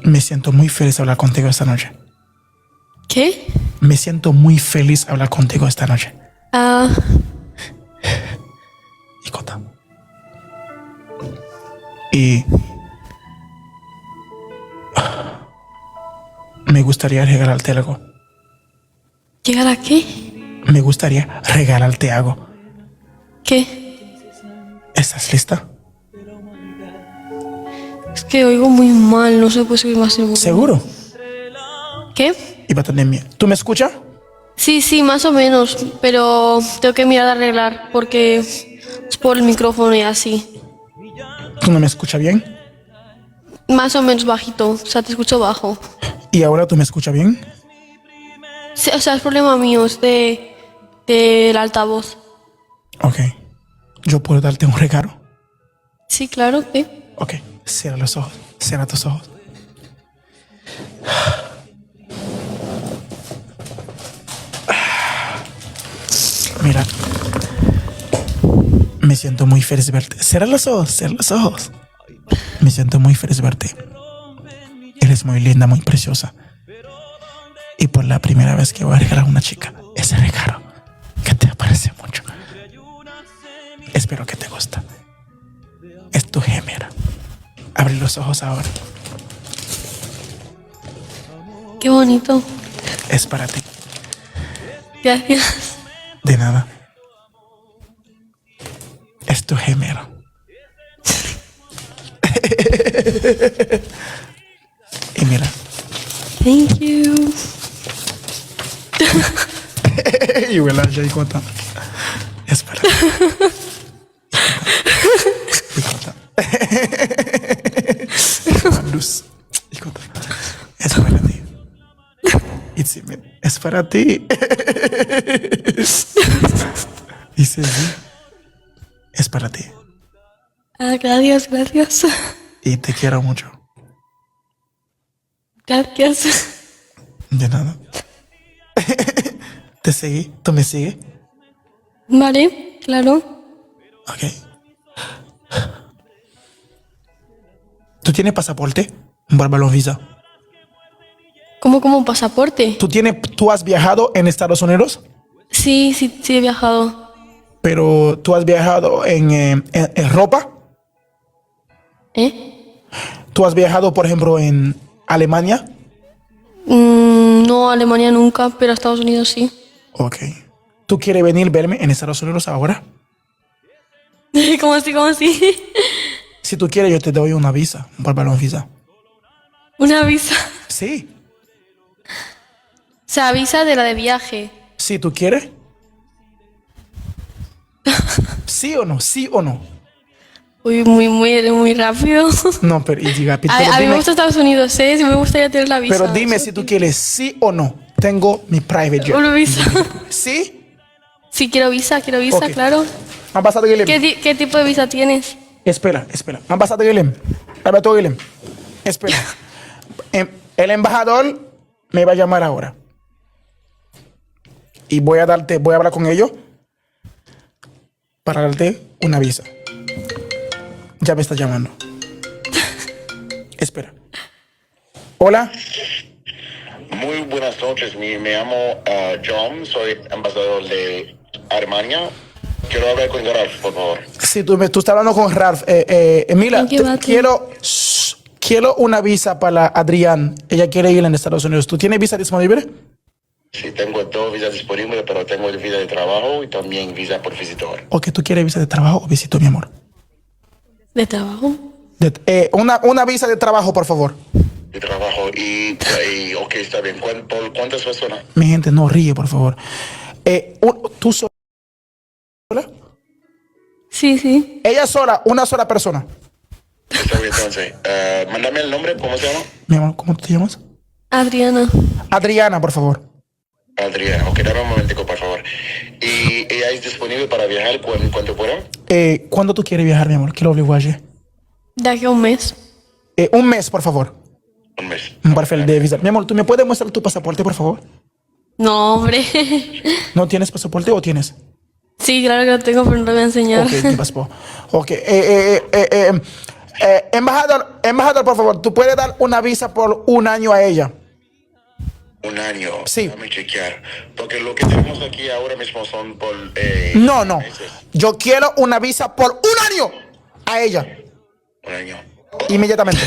Me siento muy feliz de hablar contigo esta noche. ¿Qué? Me siento muy feliz de hablar contigo esta noche. Ah, Icota. Y me gustaría regalarte algo. ¿llegar a qué? Me gustaría regalarte algo. ¿Qué? ¿Estás lista? Es que oigo muy mal, no sé, pues soy más seguro. ¿Seguro? ¿Qué? Y va a tener miedo. ¿Tú me escuchas? Sí, más o menos, pero tengo que mirar de arreglar porque es por el micrófono y así. ¿Tú no me escuchas bien? Más o menos bajito, o sea, te escucho bajo. ¿Y ahora tú me escuchas bien? Sí, o sea, es problema mío, es del altavoz. Ok. ¿Yo puedo darte un regalo? Sí, claro, ¿qué? Ok. Cierra los ojos. Cierra tus ojos. Mira. Me siento muy feliz de verte. Cierra los ojos. Cierra los ojos. Me siento muy feliz de verte. Eres muy linda, muy preciosa. Y por la primera vez que voy a regalar a una chica ese regalo que te parece mucho. Espero que te guste. Es tu gemela. Abre los ojos ahora. Qué bonito. Es para ti. Gracias. De nada. Es tu gemelo. Y mira. Thank you. Y huele a Jaicota. Es para ti. Jaicota. Luz. Jaicota. Es para ti. Es para ti. Dice sí. Es para ti. Ah, gracias. Y te quiero mucho. Gracias. De nada. ¿Te seguí? ¿Tú me sigues? Vale, claro. Ok. ¿Tú tienes pasaporte? Barbalón Visa. ¿Cómo como un pasaporte? ¿Tú has viajado en Estados Unidos? Sí, he viajado. Pero tú has viajado en ropa. ¿Eh? ¿Tú has viajado, por ejemplo, en Alemania? No, a Alemania nunca, pero a Estados Unidos sí. Ok. ¿Tú quieres venir a verme en Estados Unidos ahora? ¿Cómo así? Si tú quieres, yo te doy una visa, un Barbalón Visa. Una visa. Sí. O sea, visa de la de viaje. Si tú quieres. ¿Sí o no? ¿Sí o no? Uy, muy rápido. No, pero y diga, pero A mí me dime, gusta Estados Unidos, ¿eh? Sí me gustaría tener la visa. pero dime si tú quieres sí o no. Tengo mi private jet. Una visa. ¿Sí? Sí, quiero visa, Ok. claro. Ambassade Guilhem. ¿Qué tipo de visa tienes? Espera. Ambassade Guilhem. Alberto Guilhem. Espera. El embajador me va a llamar ahora. Y voy a hablar con ellos para darte una visa. Ya me está llamando. Espera. Hola. Muy buenas noches, me llamo John, soy embajador de Alemania. Quiero hablar con Ralph, por favor. Si tú estás hablando con Ralph, Mila, ¿En qué bate? quiero una visa para Adrián. Ella quiere ir en Estados Unidos. ¿Tú tienes visa disponible? Sí, tengo dos visas disponibles, pero tengo visa de trabajo y también visa por visitor. ¿O que tú quieres visa de trabajo o visito, mi amor? ¿De trabajo? Una visa de trabajo, por favor. De trabajo ok, está bien. ¿Por cuántas personas? Mi gente, no ríe, por favor. ¿Tú sola? Sí. Ella sola, una sola persona. Está bien, entonces. Mándame el nombre, ¿cómo se llama? Mi amor, ¿cómo te llamas? Adriana. Adriana, por favor. Adrián, ok, dame un momentico, por favor. ¿Y ella es disponible para viajar cuando pueda? ¿Cuándo tú quieres viajar, mi amor? Quiero obligar. De aquí a un mes. Un mes, por favor. Un mes. Un perfil de visa. Mi amor, ¿tú me puedes mostrar tu pasaporte, por favor? No, hombre. ¿No tienes pasaporte o tienes? Sí, claro que lo tengo, pero no lo voy a enseñar. Ok, mi pasaporte. Ok. Embajador, por favor, ¿tú puedes dar una visa por 1 año a ella? Un año. Sí. Déjame chequear. Porque lo que tenemos aquí ahora mismo son por... No, no. meses. Yo quiero una visa por 1 año a ella. Un año. Inmediatamente.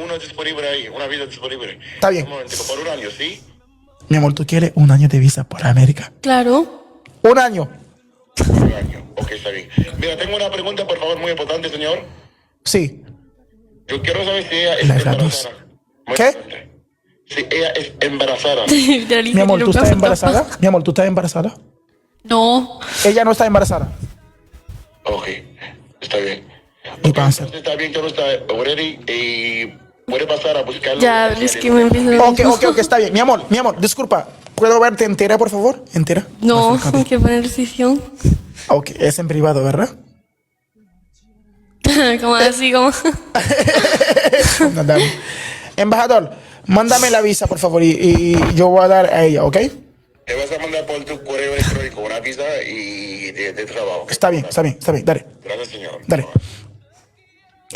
Uno disponible ahí, una visa disponible. Está bien. Un momentico, por 1 año, ¿sí? Mi amor, ¿tú quieres 1 año de visa por América? Claro. 1 año. Por 1 año. Ok, está bien. Mira, tengo una pregunta, por favor, muy importante, señor. Sí. Yo quiero saber si ella es La embarazada. Gladys. Muy ¿Qué? importante. Si ella es embarazada. Mi amor, ¿tú estás embarazada? Mi amor, ¿tú estás embarazada? No. Ella no está embarazada. Ok, está bien. Y Ok, pasa. entonces está bien que no está ready y puede pasar a buscarlo. Ya, es que me empieza a... Ok, está bien. Mi amor, disculpa. ¿Puedo verte entera, por favor? ¿Entera? No, Acércate. hay que poner decisión. Ok, es en privado, ¿verdad? Como así, como... No, dale. Embajador, mándame la visa, por favor, y yo voy a dar a ella, ¿ok? Te vas a mandar por tu correo electrónico una visa y de trabajo. Está bien, dale. Gracias, señor. Dale.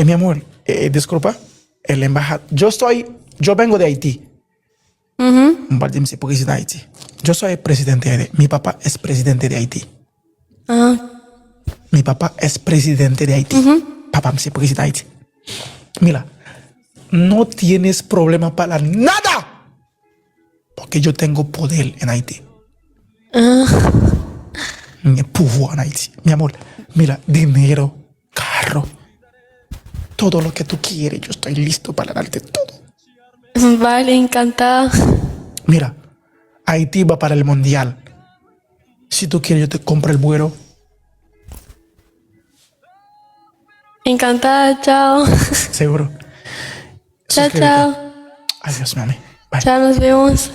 Mi amor, disculpa, el embajador. Yo vengo de Haití. Valdimse, porque es de Haití. Yo soy el presidente de... Mi papá es presidente de Haití. Ah, Mi papá es presidente de Haití. Papá me dice, porque es de Haití. Mira, no tienes problema para nada. Porque yo tengo poder en Haití. Me pujo en Haití. Mi amor, mira, dinero, carro, todo lo que tú quieres, yo estoy listo para darte todo. vale, encantada. Mira, Haití va para el mundial. Si tú quieres, yo te compro el vuelo. Encantada, chao. Seguro. Chao, Suscríbete. chao. Adiós, mami. Bye. Chao, nos vemos.